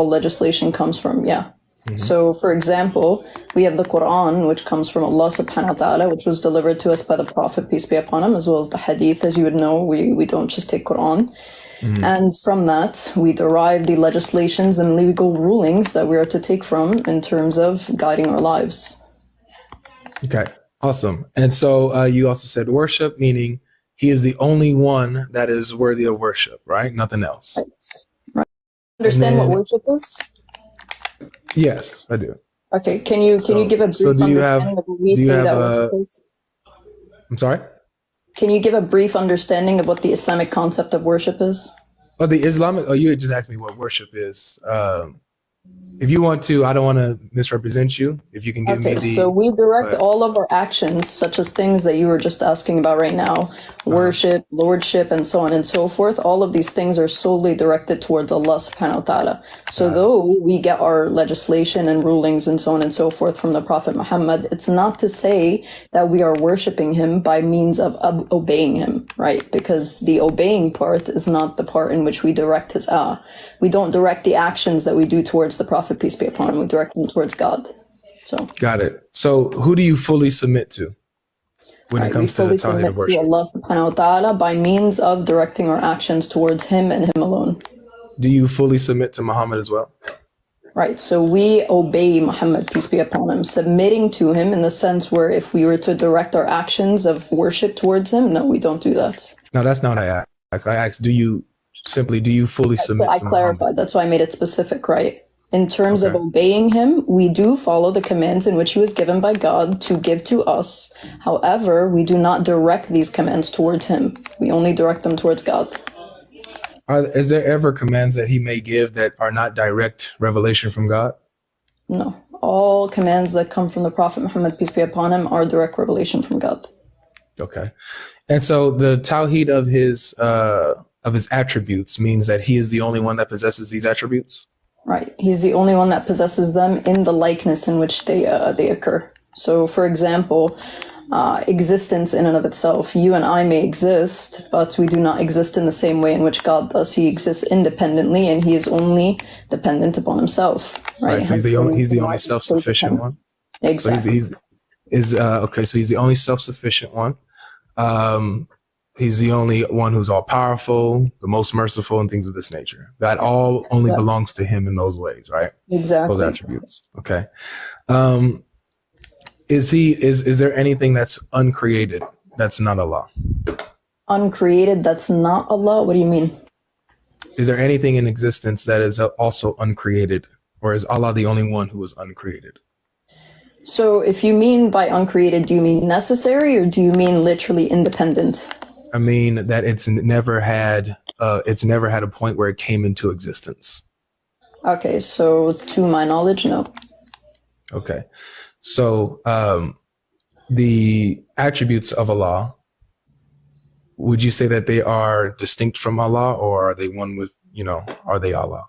all legislation comes from. Yeah. So, for example, we have the Quran, which comes from Allah subhanahu wa ta'ala, which was delivered to us by the Prophet, peace be upon him, as well as the Hadith. As you would know, we don't just take Quran. And from that, we derive the legislations and legal rulings that we are to take from in terms of guiding our lives. Okay, awesome. And so you also said worship, meaning he is the only one that is worthy of worship, right? Nothing else. Right. Understand what worship is? Yes, I do. Okay, can you give a brief understanding of what we say that worship is? I'm sorry? Can you give a brief understanding of what the Islamic concept of worship is? Oh, the Islamic, you had just asked me what worship is. If you want to, I don't want to misrepresent you. If you can give me the... So we direct all of our actions, such as things that you were just asking about right now, worship, lordship, and so on and so forth. All of these things are solely directed towards Allah subhanahu wa ta'ala. So though we get our legislation and rulings and so on and so forth from the Prophet Muhammad, it's not to say that we are worshiping him by means of obeying him, right? Because the obeying part is not the part in which we direct his we don't direct the actions that we do towards the Prophet, peace be upon him. We direct them towards God. So got it. So who do you fully submit to when it comes to the Tawhid of worship? To Allah subhanahu wa ta'ala by means of directing our actions towards him and him alone. Do you fully submit to Muhammad as well? Right. So we obey Muhammad, peace be upon him, submitting to him in the sense where if we were to direct our actions of worship towards him, no, we don't do that. No, that's not what I asked. I asked, do you fully submit to Muhammad? I clarified. That's why I made it specific, right? In terms of obeying him, we do follow the commands in which he was given by God to give to us. However, we do not direct these commands towards him. We only direct them towards God. Is there ever commands that he may give that are not direct revelation from God? No. All commands that come from the Prophet Muhammad, peace be upon him, are direct revelation from God. Okay. And so the Tawhid of his attributes means that he is the only one that possesses these attributes? Right. He's the only one that possesses them in the likeness in which they occur. So, for example, existence in and of itself, you and I may exist, but we do not exist in the same way in which God does. He exists independently, and he is only dependent upon himself. Right. So he's the only self-sufficient one. Exactly. So he's the only self-sufficient one. He's the only one who's all powerful, the most merciful, and things of this nature. That all only belongs to him in those ways, right? Exactly. Those attributes. Okay. Is there anything that's uncreated that's not Allah? Uncreated that's not Allah? What do you mean? Is there anything in existence that is also uncreated, or is Allah the only one who is uncreated? So if you mean by uncreated, do you mean necessary, or do you mean literally independent? I mean that it's never had a point where it came into existence. Okay, so to my knowledge, no. Okay, so the attributes of Allah, would you say that they are distinct from Allah, or are they one with, are they Allah?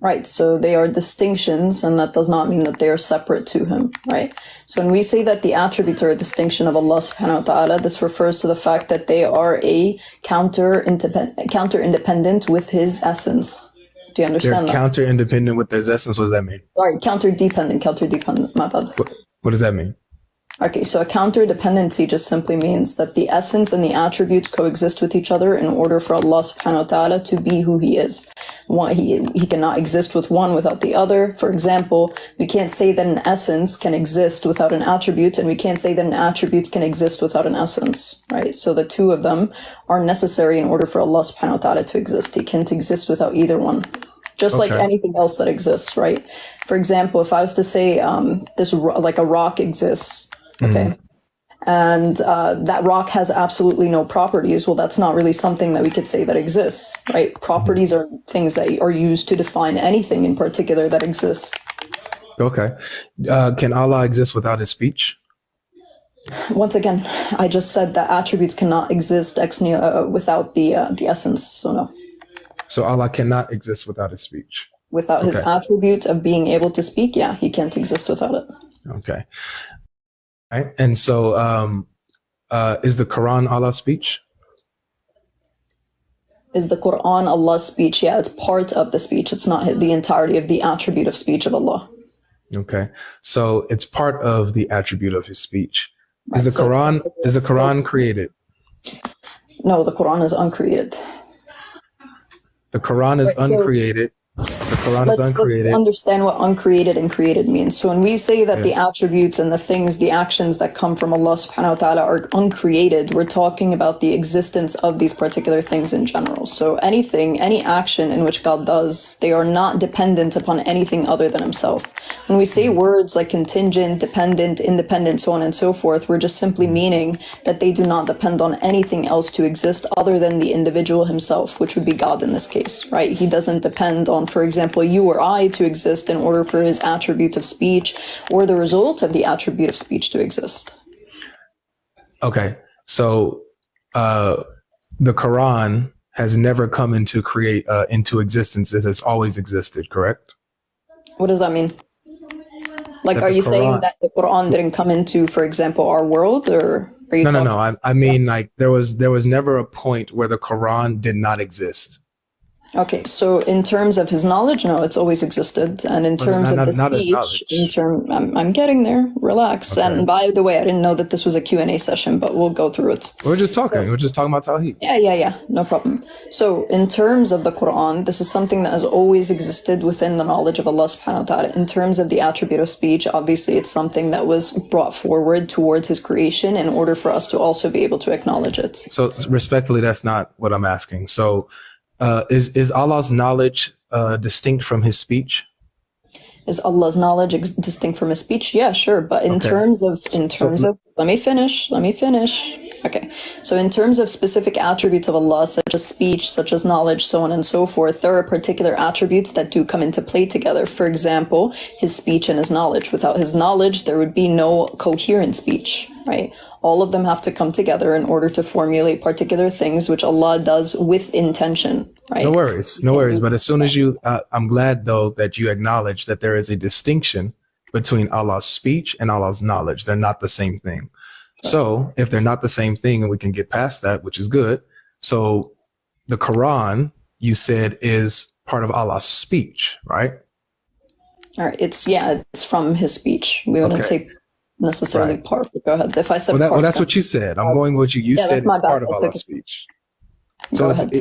Right, so they are distinctions, and that does not mean that they are separate to him, right? So when we say that the attributes are a distinction of Allah subhanahu wa ta'ala, this refers to the fact that they are a counter-independent with his essence. Do you understand that? Counter-independent with his essence, what does that mean? Sorry, counter-dependent, my bad. What does that mean? Okay, so a counter-dependency just simply means that the essence and the attributes coexist with each other in order for Allah subhanahu wa ta'ala to be who he is. He cannot exist with one without the other. For example, we can't say that an essence can exist without an attribute, and we can't say that an attribute can exist without an essence, right? So the two of them are necessary in order for Allah subhanahu wa ta'ala to exist. He can't exist without either one. Just like anything else that exists, right? For example, if I was to say like a rock exists, okay, and that rock has absolutely no properties, well, that's not really something that we could say that exists, right? Properties are things that are used to define anything in particular that exists. Okay. Can Allah exist without his speech? Once again, I just said that attributes cannot exist without the essence, so no. So Allah cannot exist without his speech? Without his attribute of being able to speak, yeah, he can't exist without it. Okay. Right. And so is the Quran Allah's speech? Is the Quran Allah's speech? Yeah, it's part of the speech. It's not the entirety of the attribute of speech of Allah. Okay. So it's part of the attribute of his speech. Right, Is the Quran created? No, the Quran is uncreated. The Quran is Right, so uncreated. The Quran is let's uncreated. understand what uncreated and created means. So when we say that the attributes and the things, the actions that come from Allah subhanahu wa ta'ala are uncreated, we're talking about the existence of these particular things in general. So anything, any action in which God does, they are not dependent upon anything other than himself. When we say words like contingent, dependent, independent, so on and so forth, we're just simply meaning that they do not depend on anything else to exist other than the individual himself, which would be God in this case, right? He doesn't depend on, for example, you or I to exist in order for his attribute of speech or the result of the attribute of speech to exist. Okay. So the Quran has never come into existence. It has always existed, correct? What does that mean? Like, That are the you saying Quran- that the Quran didn't come into, for example, our world, or are you talking? No. I mean, like there was never a point where the Quran did not exist. Okay, so in terms of his knowledge, no, it's always existed. And in terms of the Not his speech, knowledge. I'm getting there. Relax. Okay. And by the way, I didn't know that this was a Q&A session, but we'll go through it. We're just talking. We're just talking about Tawhid. Yeah, no problem. So in terms of the Quran, this is something that has always existed within the knowledge of Allah subhanahu wa ta'ala. In terms of the attribute of speech, obviously it's something that was brought forward towards his creation in order for us to also be able to acknowledge it. So respectfully, that's not what I'm asking. So is Allah's knowledge distinct from his speech? Is Allah's knowledge distinct from his speech? Yeah, sure. But in terms of, let me finish. Okay. So in terms of specific attributes of Allah, such as speech, such as knowledge, so on and so forth, there are particular attributes that do come into play together. For example, his speech and his knowledge. Without his knowledge, there would be no coherent speech, right? All of them have to come together in order to formulate particular things, which Allah does with intention, right? No worries. But as soon as I'm glad though that you acknowledge that there is a distinction between Allah's speech and Allah's knowledge. They're not the same thing. So if they're not the same thing and we can get past that, which is good. So the Quran, you said, is part of Allah's speech, right? All right. It's from his speech. We wouldn't say necessarily part, but go ahead. If I said part, that's what you said. I'm going with you. You said it's part of Allah's speech. So I took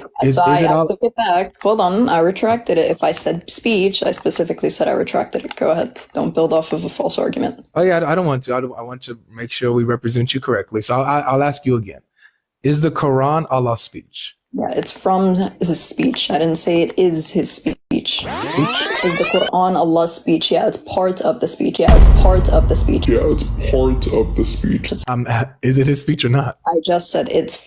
it back. Hold on. I retracted it. If I said speech, I specifically said I retracted it. Go ahead. Don't build off of a false argument. Oh yeah, I don't want to. I want to make sure we represent you correctly. So I'll ask you again. Is the Quran Allah's speech? Yeah, it's from his speech. I didn't say it is his speech. Is the Quran Allah's speech? Yeah, it's part of the speech. Yeah, it's part of the speech. Is it his speech or not? I just said it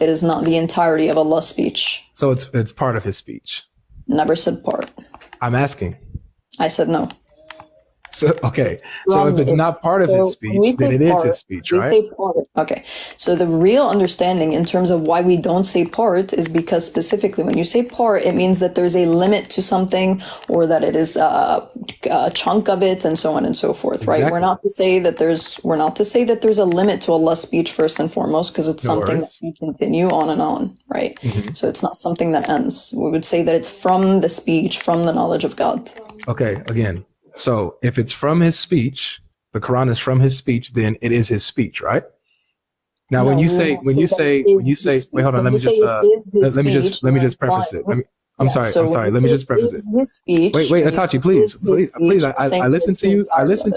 is not the entirety of Allah's speech. So it's part of his speech. Never said part. I'm asking. I said no. So okay. So if it's not part of his speech, then it is his speech, right? We say part. Okay. So the real understanding in terms of why we don't say part is because specifically when you say part, it means that there's a limit to something or that it is a chunk of it and so on and so forth, right? Exactly. We're not to say that there's a limit to Allah's speech first and foremost, because it's something that can continue on and on, right? Mm-hmm. So it's not something that ends. We would say that it's from the speech, from the knowledge of God. Okay, again. So if it's from his speech, the Quran is from his speech, then it is his speech, right? Now, when you say, wait, hold on, let me just preface it. I'm sorry. Let me just preface it. His speech, wait, Atachi, please. I listen to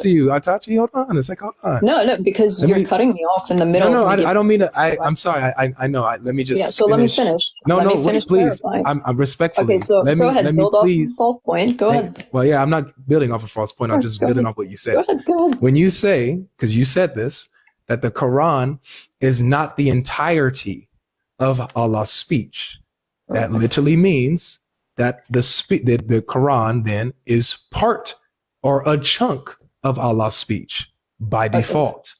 you. Atachi, hold on a second. Hold on. No, because you're cutting me off in the middle. No, I don't mean to. I'm sorry. I know. Let me just. Yeah. So let me finish. Wait, please. I'm respectfully. Okay. So go ahead. Build off a false point. Go ahead. Well, yeah. I'm not building off a false point. I'm just building off what you said. Go ahead. When you say, because you said this, that the Quran is not the entirety of Allah's speech. That literally means that the Quran then is part or a chunk of Allah's speech by default.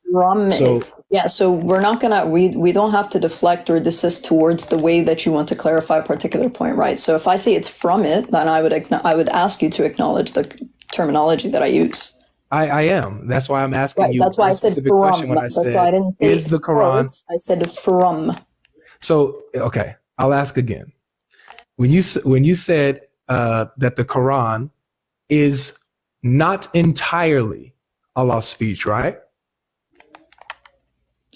So we're not gonna we don't have to deflect or desist towards the way that you want to clarify a particular point, right? So if I say it's from it, then I would ask you to acknowledge the terminology that I use. I am. That's why I'm asking you. That's why I said from. When I said, why I didn't say is the Quran? I said from. So okay. I'll ask again. When you said that the Quran is not entirely Allah's speech, right?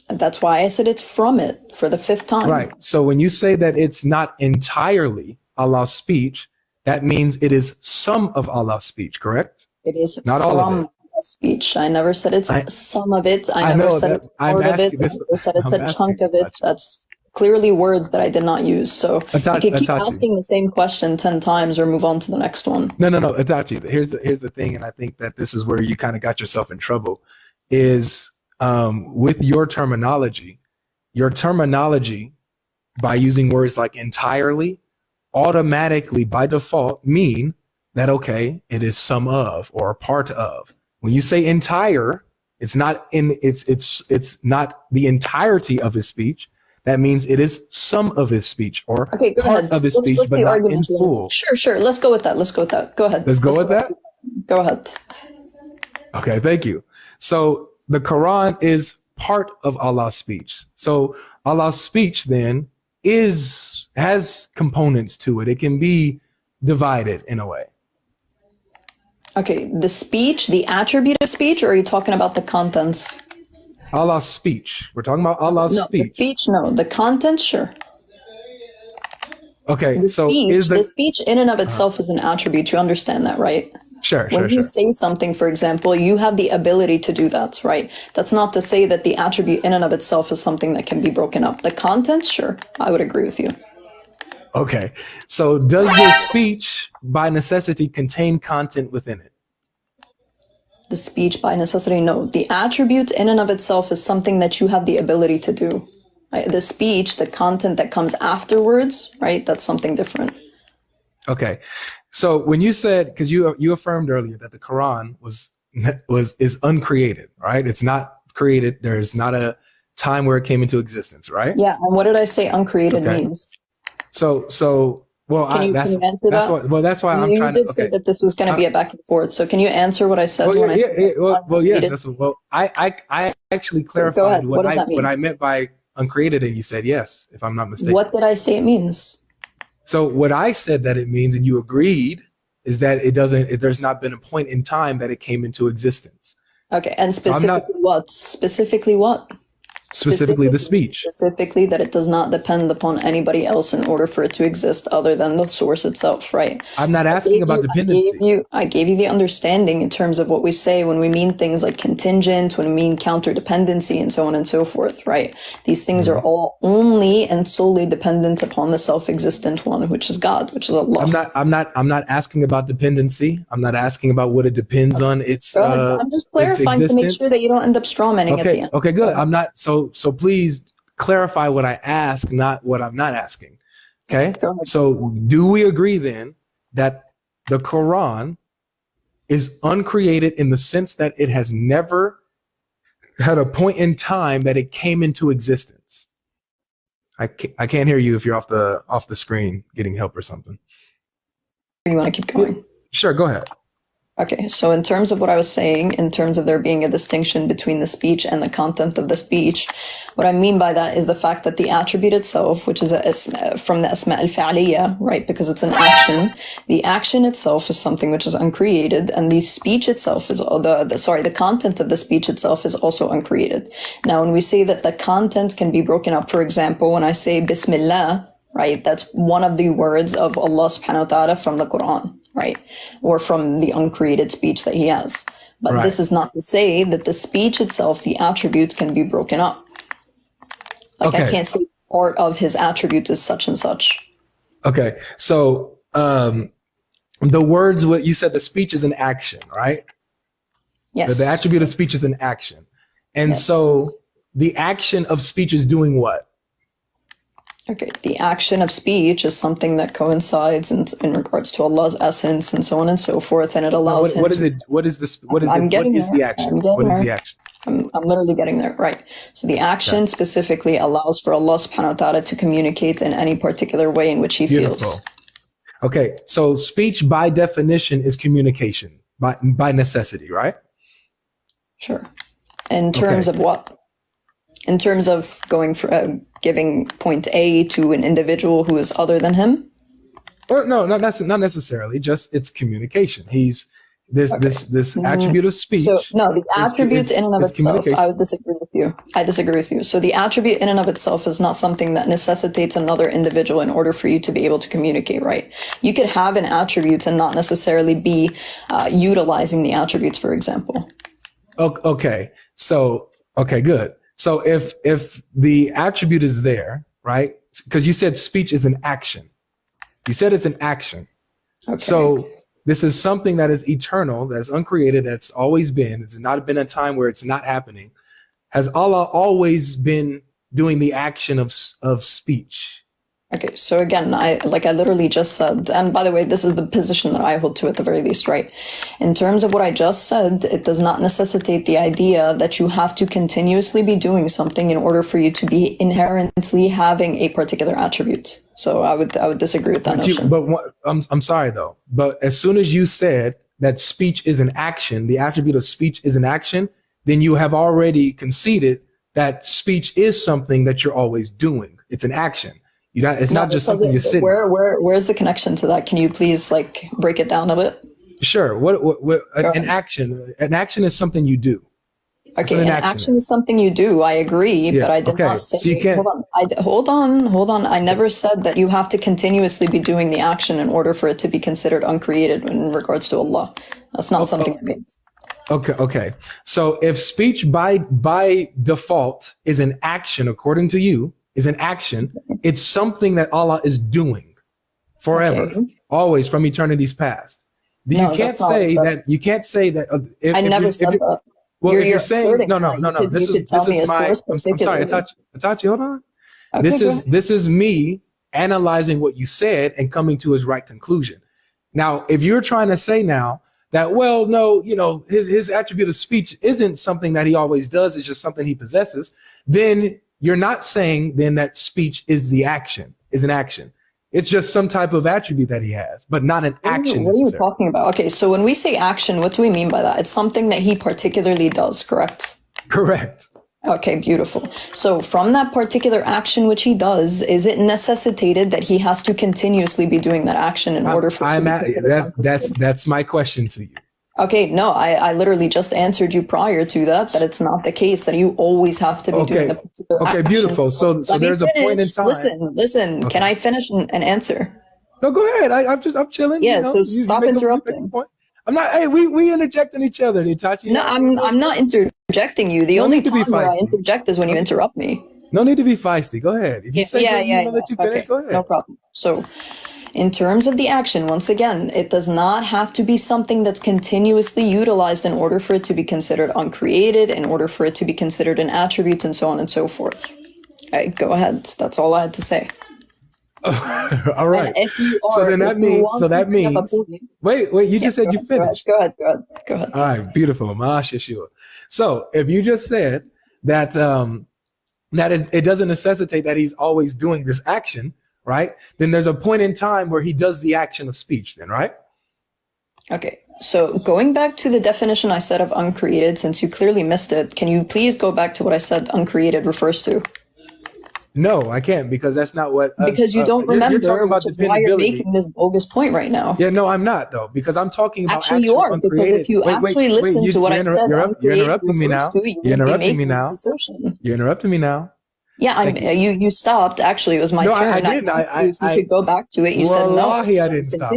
That's why I said it's from it for the 5th time. Right. So when you say that it's not entirely Allah's speech, that means it is some of Allah's speech, correct? It is not all of it. Speech. I never said it's some of it. I never said it's part of it. I never said it's a chunk of it. That's clearly words that I did not use. So you can keep asking the same question 10 times or move on to the next one. No, Itachi. Here's the thing, and I think that this is where you kind of got yourself in trouble, is with your terminology by using words like entirely automatically by default mean that, okay, it is some of or a part of. When you say entire, it's not not the entirety of his speech. That means it is some of his speech or part of his speech, but not in full. Sure. Let's go with that. Go ahead. Let's go with that? Go ahead. Okay, thank you. So the Quran is part of Allah's speech. So Allah's speech then has components to it. It can be divided in a way. Okay, the speech, the attribute of speech, or are you talking about the contents? Allah's speech. We're talking about Allah's speech. The content, sure. Okay, the speech in and of itself is an attribute. You understand that, right? Sure. When you say something, for example, you have the ability to do that, right? That's not to say that the attribute in and of itself is something that can be broken up. The contents, sure, I would agree with you. Okay, so does the speech by necessity contain content within it? The speech by necessity, no. The attribute in and of itself is something that you have the ability to do. Right? The speech, the content that comes afterwards, right? That's something different. Okay, so when you said, because you affirmed earlier that the Quran is uncreated, right? It's not created. There's not a time where it came into existence, right? Yeah, and what did I say uncreated means? Well, can you answer that? That's why I'm trying to. You did say that this was going to be a back and forth. So can you answer what I said? Yes. I actually clarified what I meant by uncreated, and you said yes, if I'm not mistaken. What did I say it means? So what I said that it means, and you agreed, is that there's not been a point in time that it came into existence. Okay, and what? Specifically the speech. Specifically that it does not depend upon anybody else in order for it to exist other than the source itself, right? I'm not asking about dependency. I gave you the understanding in terms of what we say when we mean things like contingent, when we mean counter-dependency, and so on and so forth, right? These things are all only and solely dependent upon the self-existent one, which is God, which is Allah. I'm not asking about dependency. I'm not asking about what it depends on. I'm just clarifying to make sure that you don't end up strawmanning at the end. Okay, good. I'm not so please clarify what I ask, not what I'm not asking. Okay? So do we agree then that the Quran is uncreated in the sense that it has never had a point in time that it came into existence? I can't hear you if you're off the screen getting help or something. You want to keep going? Sure, go ahead. Okay, so in terms of what I was saying, in terms of there being a distinction between the speech and the content of the speech, what I mean by that is the fact that the attribute itself, which is from the asma al-fa'aliyya, right, because it's an action, the action itself is something which is uncreated, and the speech itself is, the content of the speech itself is also uncreated. Now, when we say that the content can be broken up, for example, when I say Bismillah, right, that's one of the words of Allah subhanahu wa ta'ala from the Quran. Right, or from the uncreated speech that he has. But this is not to say that the speech itself, the attributes can be broken up. Like I can't say part of his attributes is such and such. Okay, so the words, what you said, the speech is an action, right? Yes. The attribute of speech is an action. And so the action of speech is doing what? Okay, the action of speech is something that coincides in regards to Allah's essence and so on and so forth, and it allows him. What is the action? I'm literally getting there, right? So the action specifically allows for Allah subhanahu wa ta'ala to communicate in any particular way in which he feels. Okay, so speech by definition is communication, by necessity, right? Sure. In terms of what? In terms of giving point A to an individual who is other than him? Or no, not necessarily. Just it's communication. He's this attribute of speech. So no, the attribute in and of itself, I would disagree with you. I disagree with you. So the attribute in and of itself is not something that necessitates another individual in order for you to be able to communicate, right? You could have an attribute and not necessarily be utilizing the attributes, for example. Okay. So okay, good. So if the attribute is there, right? Because you said speech is an action. You said it's an action. Okay. So this is something that is eternal, that's uncreated, that's always been. It's not been a time where it's not happening. Has Allah always been doing the action of speech? Okay, so again, I literally just said, and by the way, this is the position that I hold to at the very least, right? In terms of what I just said, it does not necessitate the idea that you have to continuously be doing something in order for you to be inherently having a particular attribute. So I would disagree with that notion. I'm sorry though, but as soon as you said that speech is an action, the attribute of speech is an action, then you have already conceded that speech is something that you're always doing. It's an action. It's not just something you're sitting. Where's the connection to that? Can you please break it down a bit? Sure. An action is something you do. Okay, an action is something you do. I agree, but I did not say. So you can't, hold on. I never said that you have to continuously be doing the action in order for it to be considered uncreated in regards to Allah. That's not something it means. Okay. So if speech by default is an action, according to you, is an action, it's something that Allah is doing forever, always, from eternity's past. You can't say that. You can't say that. I never said that. Well, if you're saying no. This is my. I'm sorry, Itachi. Hold on. Okay, this is me analyzing what you said and coming to his right conclusion. Now, if you're trying to say now that, well, no, his attribute of speech isn't something that he always does, it's just something he possesses, then you're not saying then that speech is an action. It's just some type of attribute that he has, but not an action. What are you talking about? Okay, so when we say action, what do we mean by that? It's something that he particularly does, correct? Correct. Okay, beautiful. So from that particular action which he does, is it necessitated that he has to continuously be doing that action in order for it to be considered? That's my question to you. Okay, no, I literally just answered you prior to that it's not the case that you always have to be doing the particular action. Okay, beautiful. So there's a point in time. Listen. Okay. Can I finish and answer? No, go ahead. I'm chilling. Yeah, so stop interrupting. I'm not. Hey, we interjecting each other, Itachi. No, I'm not interjecting you. The only time where I interject is when you interrupt me. No need to be feisty. Go ahead. If you say that you finish, go ahead. No problem. So, in terms of the action, once again, it does not have to be something that's continuously utilized in order for it to be considered uncreated, in order for it to be considered an attribute, and so on and so forth. Okay, go ahead. That's all I had to say. All right. That means. Wait. You just said you finished. Go ahead. All right. Beautiful. Mashashua. So if you just said that it doesn't necessitate that he's always doing this action, right? Then there's a point in time where he does the action of speech. Then, right? Okay. So going back to the definition I said of uncreated, since you clearly missed it, can you please go back to what I said uncreated refers to? No, I can't, because that's not what. Because you don't remember, which is why you're making this bogus point right now. Yeah, no, I'm not though, because I'm talking about actually you are, because if you listen to what I said, you're interrupting me now. You're interrupting me now. You're interrupting me now. Yeah, you stopped. Actually, it was my turn. I didn't. If you could go back to it. You said no. I didn't stop. I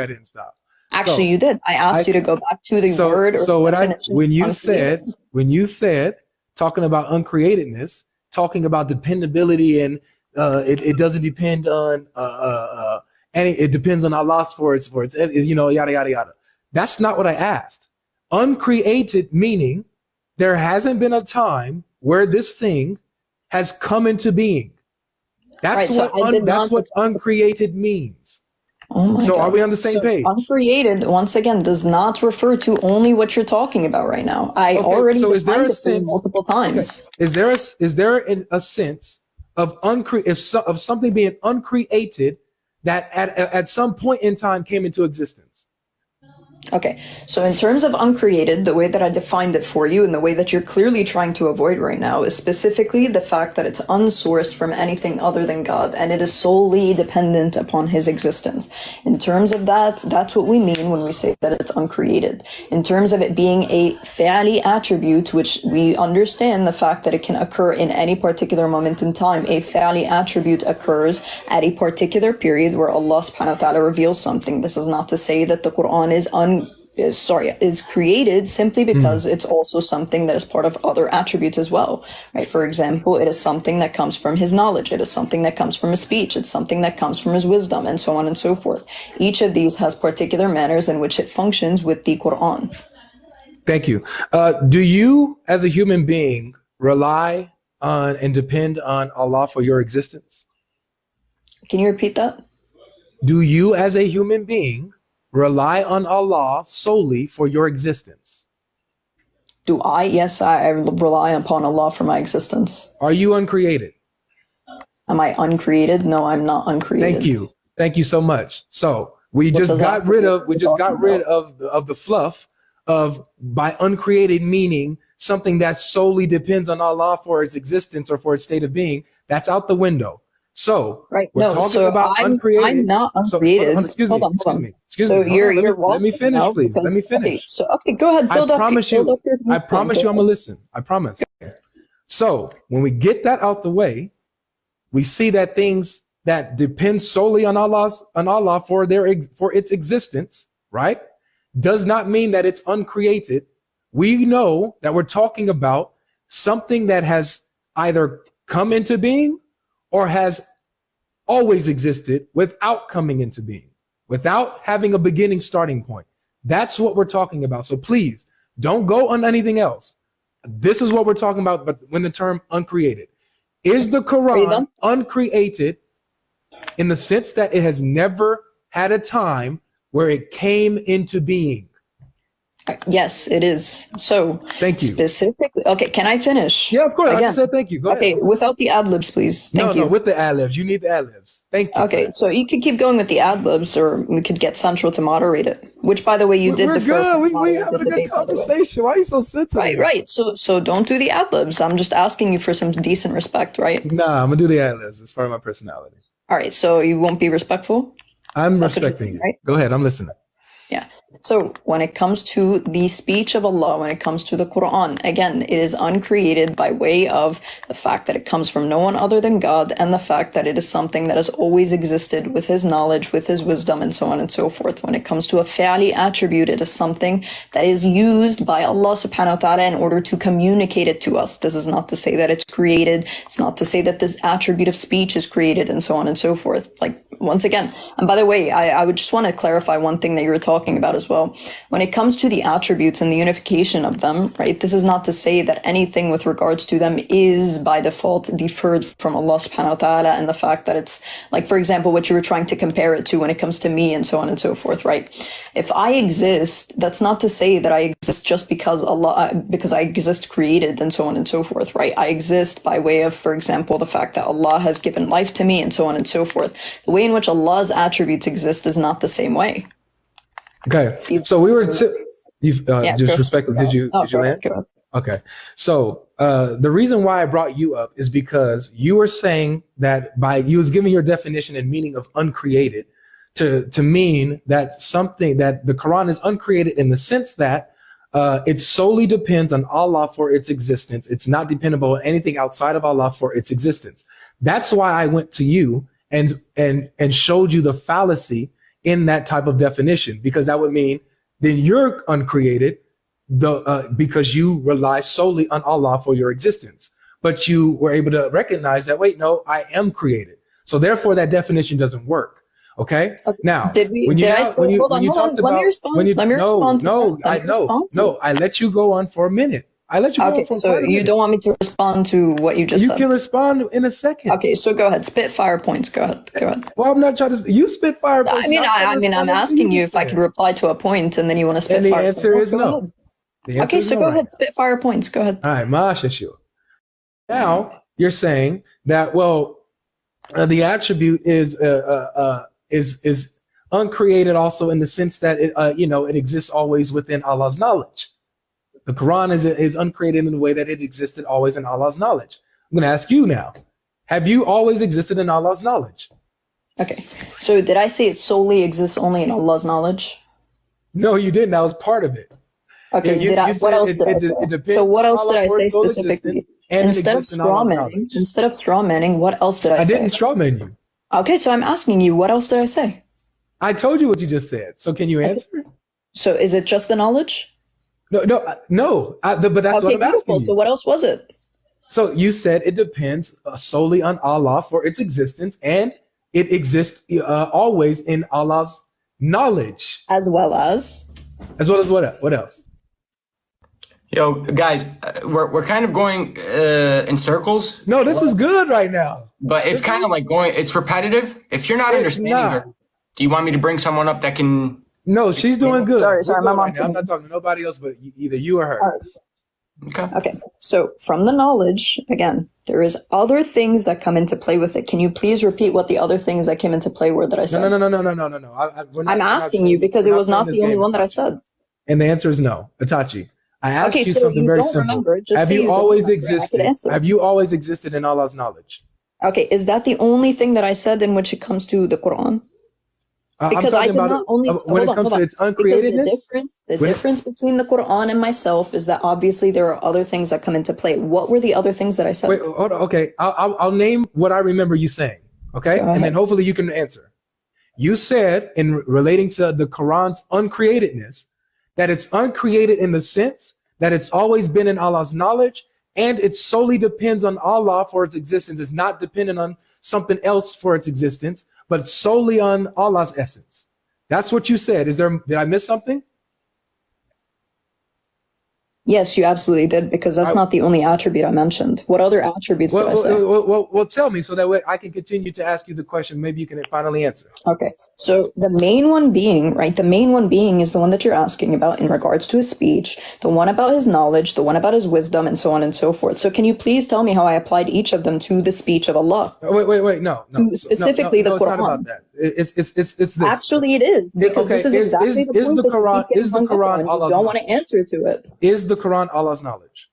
didn't stop. Actually, you did. I asked you to go back to the word. So when you said talking about uncreatedness, talking about dependability, and it doesn't depend on and it depends on Allah for its yada yada yada. That's not what I asked. Uncreated meaning there hasn't been a time where this thing has come into being. That's what uncreated means. Oh my God. Are we on the same page? Uncreated, once again, does not refer to only what you're talking about right now. I already defined it multiple times. Okay. Is there a sense of of something being uncreated that at some point in time came into existence? Okay, so in terms of uncreated, the way that I defined it for you and the way that you're clearly trying to avoid right now is specifically the fact that it's unsourced from anything other than God and it is solely dependent upon his existence. In terms of that, that's what we mean when we say that it's uncreated. In terms of it being a fa'ali attribute, which we understand the fact that it can occur in any particular moment in time, a fa'ali attribute occurs at a particular period where Allah subhanahu wa ta'ala reveals something. This is not to say that the Quran is created simply because it's also something that is part of other attributes as well, right? For example, it is something that comes from his knowledge. It is something that comes from his speech. It's something that comes from his wisdom, and so on and so forth. Each of these has particular manners in which it functions with the Quran. Thank you. Do you, as a human being, rely on and depend on Allah for your existence? Can you repeat that? Do you, as a human being, rely on Allah solely for your existence? Do I? Yes, I rely upon Allah for my existence. Are you uncreated? Am I uncreated? No, I'm not uncreated. Thank you. Thank you so much. So we just got rid of the fluff of by uncreated meaning something that solely depends on Allah for its existence or for its state of being. That's out the window. So right. We're talking about uncreated. I'm not uncreated. So, excuse me. Let me finish, please. Let me finish. Okay, go ahead. I promise you, I'm gonna listen. I promise. So when we get that out the way, we see that things that depend solely on Allah for its existence, right, does not mean that it's uncreated. We know that we're talking about something that has either come into being or has always existed without coming into being, without having a beginning starting point. That's what we're talking about. So please don't go on anything else. This is what we're talking about, but when the term uncreated. Is the Quran uncreated in the sense that it has never had a time where it came into being? Yes, it is. So thank you. Specifically, okay, can I finish? Yeah, of course. Again, I just said thank you. Go ahead. Without the ad-libs, please. Thank you. No, with the ad-libs. You need the ad-libs. Thank you. Okay, so you could keep going with the ad-libs, or we could get Central to moderate it. Which, by the way, you did the first. We having a good conversation. Why are you so sensitive? Right. So don't do the ad-libs. I'm just asking you for some decent respect, right? Nah, I'm gonna do the ad-libs. It's part of my personality. All right, so you won't be respectful? I'm respecting you. Right? Go ahead, I'm listening. Yeah. So when it comes to the speech of Allah, when it comes to the Quran, again, it is uncreated by way of the fact that it comes from no one other than God, and the fact that it is something that has always existed with his knowledge, with his wisdom, and so on and so forth. When it comes to a fa'ali attribute, it is something that is used by Allah subhanahu wa ta'ala in order to communicate it to us. This is not to say that it's created. It's not to say that this attribute of speech is created, and so on and so forth. Like, once again, and by the way, I would just want to clarify one thing that you were talking about as well. When it comes to the attributes and the unification of them, right, this is not to say that anything with regards to them is by default deferred from Allah subhanahu wa ta'ala, and the fact that it's, like, for example, what you were trying to compare it to when it comes to me and so on and so forth, right? If I exist, that's not to say that I exist just because because I exist created and so on and so forth, right? I exist by way of, for example, the fact that Allah has given life to me and so on and so forth. The way in which Allah's attributes exist is not the same way. Okay, so we were just respectfully. Did you land? Okay, so the reason why I brought you up is because you were saying that you was giving your definition and meaning of uncreated to mean that something that the Quran is uncreated in the sense that it solely depends on Allah for its existence. It's not dependable on anything outside of Allah for its existence. That's why I went to you and showed you the fallacy in that type of definition, because that would mean then you're uncreated because you rely solely on Allah for your existence. But you were able to recognize that, wait, no, I am created. So therefore that definition doesn't work. Okay. Now, I let you go on for a minute. I let you go on for so you don't want me to respond to what you just said? You can respond in a second. Okay, so go ahead. Spit fire points. Go ahead. Well, I'm not trying to. You spit fire points. I'm asking you if I could reply to a point, and then you want to spit fire. And the answer is no. Okay, so go ahead. Spit fire points. Go ahead. All right, Mashashu. Now you're saying that the attribute is uncreated also in the sense that it, it exists always within Allah's knowledge. The Quran is uncreated in the way that it existed always in Allah's knowledge. I'm going to ask you now, have you always existed in Allah's knowledge? Okay, so did I say it solely exists only in Allah's knowledge? No, you didn't. That was part of it. Okay, what else did I say? So what else did I say specifically? Instead of straw manning, what else did I say? I didn't straw man you. Okay, so I'm asking you, what else did I say? I told you what you just said. So can you answer? So is it just the knowledge? No. But that's what I'm asking you. So what else was it? So you said it depends solely on Allah for its existence, and it exists always in Allah's knowledge. As well as what else? Yo, guys, we're kind of going in circles. No, this is good right now. But it's kind of like it's repetitive. If you're not understanding her, do you want me to bring someone up that can? No, she's doing good. Sorry, my mom. I'm not talking to nobody else, but either you or her. All right. Okay. So from the knowledge, again, there is other things that come into play with it. Can you please repeat what the other things that came into play were that I said? No. I'm asking you because it was not the only one that I said. And the answer is no. Itachi, I asked you something very simple. Have you always existed? Have you always existed in Allah's knowledge? Okay, is that the only thing that I said in which it comes to the Quran? Because I did not only when it comes to its uncreatedness. The difference between the Quran and myself is that obviously there are other things that come into play. What were the other things that I said? Wait, hold on. Okay, I'll name what I remember you saying. Okay, and then hopefully you can answer. You said in relating to the Quran's uncreatedness that it's uncreated in the sense that it's always been in Allah's knowledge, and it solely depends on Allah for its existence. It's not dependent on something else for its existence, but solely on Allah's essence. That's what you said. Did I miss something? Yes, you absolutely did, because that's not the only attribute I mentioned. What other attributes did I say? Well, tell me so that way I can continue to ask you the question. Maybe you can finally answer. Okay. So the main one being, right, the main one being is the one that you're asking about in regards to his speech, the one about his knowledge, the one about his wisdom, and so on and so forth. So can you please tell me how I applied each of them to the speech of Allah? Wait, no. Specifically the Quran. It's not about that. It's this. Actually, it is, because this is exactly the point that is the Quran Allah's knowledge? You don't want to answer to it. Is the Quran Allah's knowledge?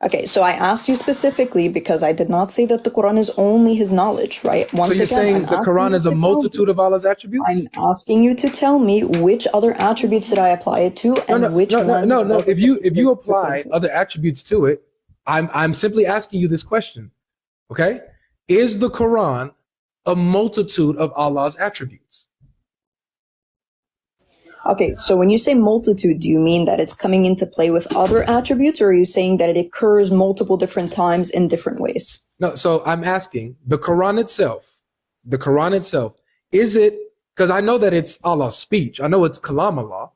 Okay, so I asked you specifically because I did not say that the Quran is only his knowledge, right? So you're saying the Quran is a multitude of Allah's attributes? I'm asking you to tell me which other attributes did I apply it to, and which ones. No. If you apply other attributes to it, I'm simply asking you this question. Okay, is the Quran a multitude of Allah's attributes? Okay, so when you say multitude, do you mean that it's coming into play with other attributes, or are you saying that it occurs multiple different times in different ways? No, so I'm asking the Quran itself, is it, because I know that it's Allah's speech. I know it's Kalam Allah.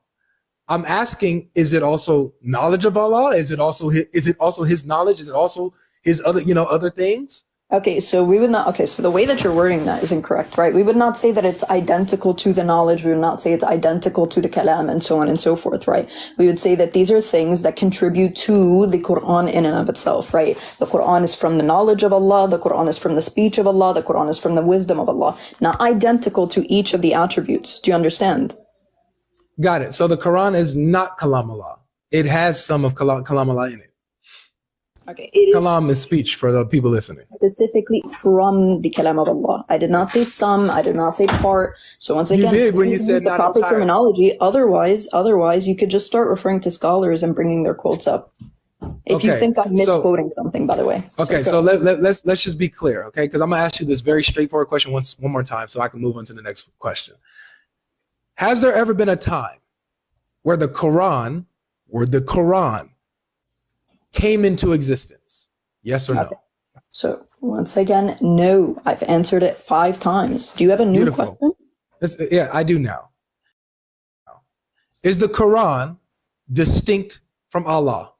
I'm asking, is it also knowledge of Allah? Is it also his knowledge? Is it also his other things? Okay, so we would not, okay, so the way that you're wording that is incorrect, right? We would not say that it's identical to the knowledge. We would not say it's identical to the kalam and so on and so forth, right? We would say that these are things that contribute to the Quran in and of itself, right? The Quran is from the knowledge of Allah. The Quran is from the speech of Allah. The Quran is from the wisdom of Allah. Not identical to each of the attributes. Do you understand? Got it. So the Quran is not Kalam Allah. It has some of Kalam Allah in it. Okay, it Kalam is speech for the people listening. Specifically from the Kalam of Allah. I did not say some, I did not say part. So once again, you did when you said the proper terminology. Otherwise, you could just start referring to scholars and bringing their quotes up. If you think I'm misquoting something, by the way. Okay, so let's just be clear, okay? Because I'm gonna ask you this very straightforward question one more time, so I can move on to the next question. Has there ever been a time where the Quran came into existence? Yes or no? Okay. So once again, no. I've answered it 5 times. Do you have a new question? Yeah, I do now. Is the Quran distinct from Allah?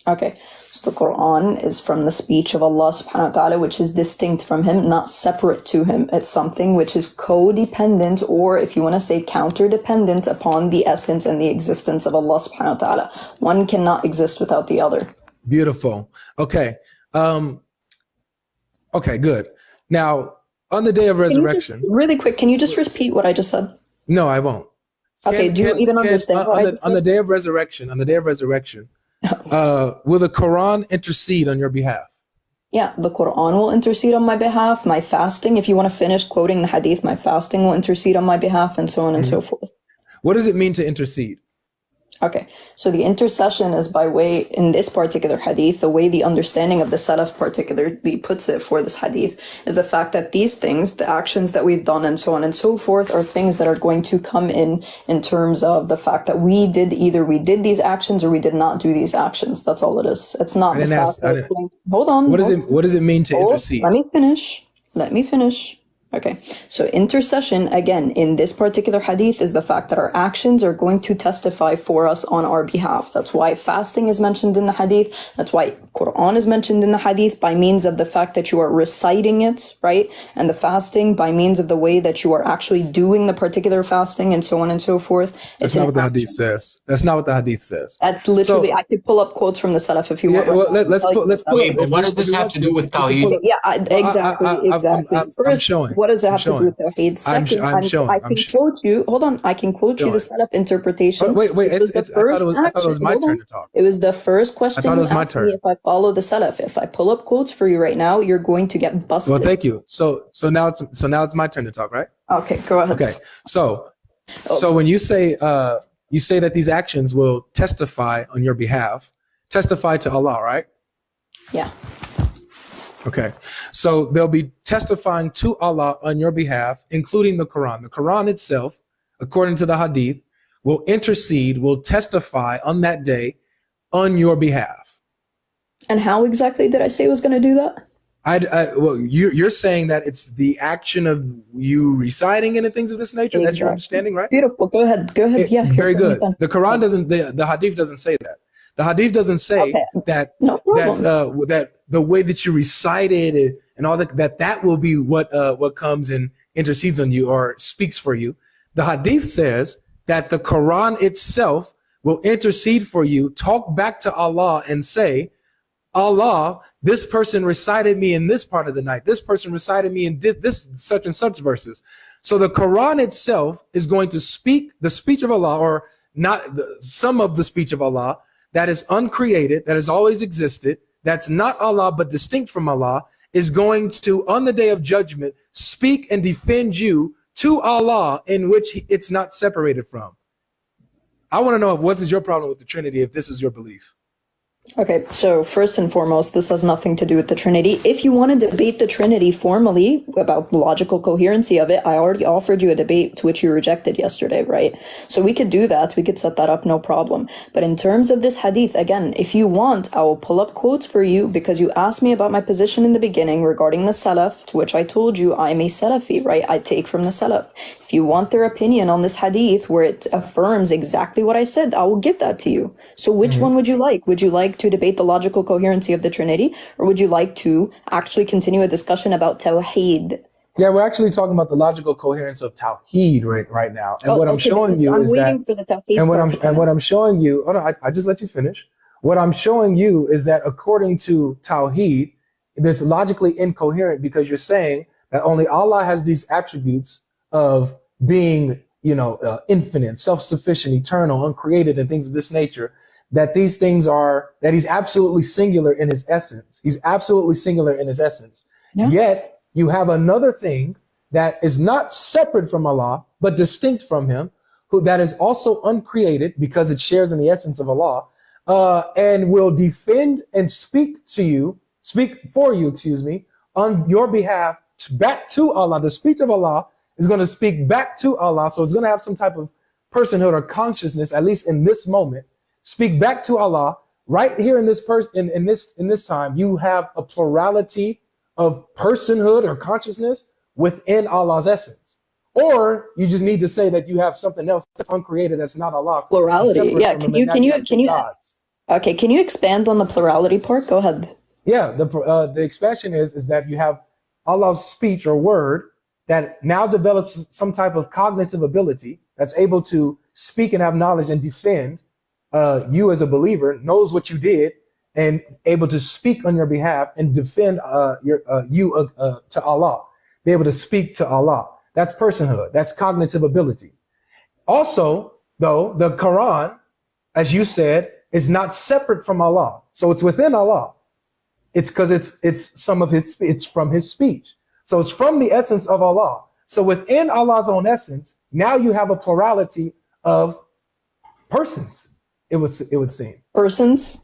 Okay, so the Quran is from the speech of Allah subhanahu wa ta'ala, which is distinct from him, not separate to him. It's something which is codependent, or if you want to say counterdependent upon the essence and the existence of Allah subhanahu wa ta'ala. One cannot exist without the other. Beautiful. Okay. Okay, good. Now, on the day of resurrection. Really quick, can you just repeat what I just said? No, I won't. Okay, do you even understand what I just on the said? day of resurrection, will the Quran intercede on your behalf? Yeah, the Quran will intercede on my behalf. My fasting, if you want to finish quoting the hadith, my fasting will intercede on my behalf, and so on and so forth. What does it mean to intercede? Okay, so the intercession is by way, in this particular hadith, the way the understanding of the Salaf particularly puts it for this hadith is the fact that these things, the actions that we've done and so on and so forth, are things that are going to come in terms of the fact that we did these actions or we did not do these actions. That's all it is. It's not the fact that, hold on. What does it mean to intercede? Let me finish. Okay, so intercession, again, in this particular hadith is the fact that our actions are going to testify for us on our behalf. That's why fasting is mentioned in the hadith. That's why Quran is mentioned in the hadith by means of the fact that you are reciting it, right? And the fasting by means of the way that you are actually doing the particular fasting and so on and so forth. That's not what the hadith says. That's not what the hadith says. That's literally, I could pull up quotes from the Salaf if you want. Well, let's pull Wait, but what does this have to do with Tawhid? Yeah, exactly. First, I'm showing. What does it have to do with Tawhid? Second, I can quote you. Hold on, I can quote you the Salaf interpretation. Wait. I thought it was my turn to talk. It was the first question you asked me if I follow the Salaf. If I pull up quotes for you right now, you're going to get busted. Well, thank you. So now it's my turn to talk, right? Okay, go ahead. Okay, so when you say that these actions will testify on your behalf, testify to Allah, right? Yeah. Okay, so they'll be testifying to Allah on your behalf, including the Quran. The Quran itself, according to the Hadith, will intercede, will testify on that day on your behalf. And how exactly did I say it was going to do that? Well, you're saying that it's the action of you reciting it and things of this nature. Exactly. That's your understanding, right? Beautiful. Go ahead. Yeah. Very good. The Quran doesn't. The Hadith doesn't say that. The Hadith doesn't say that the way that you recite it and all that will be what comes and intercedes on you or speaks for you. The Hadith says that the Quran itself will intercede for you, talk back to Allah and say, Allah, this person recited me in this part of the night. This person recited me in this such and such verses. So the Quran itself is going to speak the speech of Allah, or not some of the speech of Allah, that is uncreated, that has always existed, that's not Allah but distinct from Allah, is going to, on the day of judgment, speak and defend you to Allah, in which it's not separated from. I want to know, what is your problem with the Trinity if this is your belief? Okay, so first and foremost, this has nothing to do with the Trinity. If you want to debate the Trinity formally about the logical coherency of it, I already offered you a debate to which you rejected yesterday, right? So we could do that. We could set that up, no problem. But in terms of this hadith, again, if you want, I will pull up quotes for you because you asked me about my position in the beginning regarding the Salaf, to which I told you I'm a Salafi, right? I take from the Salaf. If you want their opinion on this hadith where it affirms exactly what I said, I will give that to you. So which one would you like? Would you like to debate the logical coherency of the Trinity, or would you like to actually continue a discussion about Tawhid? Yeah, we're actually talking about the logical coherence of Tawhid right now. And what I'm showing you is that, and what I'm showing you, hold on, I just let you finish. What I'm showing you is that according to Tawhid, it's logically incoherent because you're saying that only Allah has these attributes of being, infinite, self-sufficient, eternal, uncreated, and things of this nature. That these things that he's absolutely singular in his essence. He's absolutely singular in his essence. Yeah. Yet you have another thing that is not separate from Allah, but distinct from him, that is also uncreated because it shares in the essence of Allah, and will defend and speak for you, on your behalf back to Allah. The speech of Allah is going to speak back to Allah. So it's going to have some type of personhood or consciousness, at least in this moment. Speak back to Allah right here in this in this time. You have a plurality of personhood or consciousness within Allah's essence, or you just need to say that you have something else that's uncreated that's not Allah. Plurality, yeah. Can you? Okay, can you expand on the plurality part? Go ahead. Yeah, the expansion is that you have Allah's speech or word that now develops some type of cognitive ability that's able to speak and have knowledge and defend. You as a believer knows what you did and able to speak on your behalf and defend you to Allah, be able to speak to Allah. That's personhood. That's cognitive ability. Also, though, the Quran, as you said, is not separate from Allah. So it's within Allah. It's because it's some of his, it's from his speech. So it's from the essence of Allah. So within Allah's own essence, now you have a plurality of persons. It would seem. Persons.